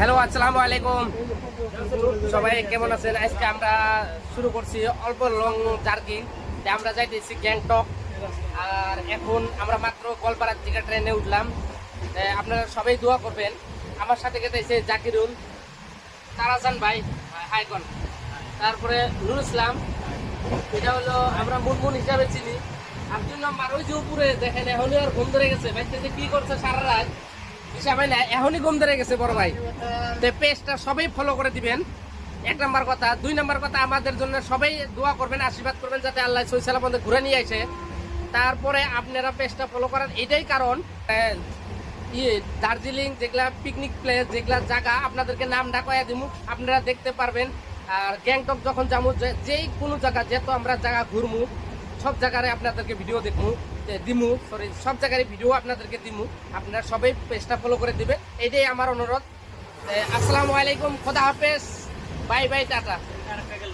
Hello, আসসালামু আলাইকুম। সবাই কেমন আছেন? আজকে আমরা শুরু করছি অল্প লং জার্নি। আমরা যাইতেছি গ্যাংটক। আর এখন আমরা মাত্র কলপাড়ার থেকে ট্রেনে উঠলাম। আপনারা সবাই দোয়া করবেন। আমার সাথে গেছে জাকিরুল, তারাজান ভাই, হাইকন, তারপরে নুর ইসলাম। এটা হলো আমরা মুনমুন হিসাবে চিনি। আর 2 নম্বর ওই যে উপরে দেখেন, এখনই আর ঘুম ধরে গেছে। ভাই কি করছে সারা রাত হিসাবে না, এখনই ঘুম ধরে গেছে বড় ভাই। তো পেজটা সবাই ফলো করে দিবেন, 1 নম্বর কথা। 2 নম্বর কথা, আমাদের জন্য সবাই দোয়া করবেন, আশীর্বাদ করবেন যাতে আল্লাহ সহি সালামতে ঘুরে নিয়ে আসে। তারপরে আপনারা পেজটা ফলো করার এটাই কারণ, দার্জিলিং যেগুলা পিকনিক প্লেস, যেগুলা জায়গা আপনাদেরকে নাম ডাকাইয়া দিমু, আপনারা দেখতে পারবেন। আর গ্যাংটক যখন যাবো, যেই কোনো জায়গা যেহেতু আমরা জায়গা ঘুরমু, সব জায়গায় আপনাদেরকে ভিডিও দিমু, সব জায়গায় ভিডিও আপনাদেরকে দিমু। আপনারা সবাই পেজটা ফলো করে দিবেন, এটাই আমার অনুরোধ। আসসালামু আলাইকুম, খোদা হাফেজ, বাই বাই, টাটা।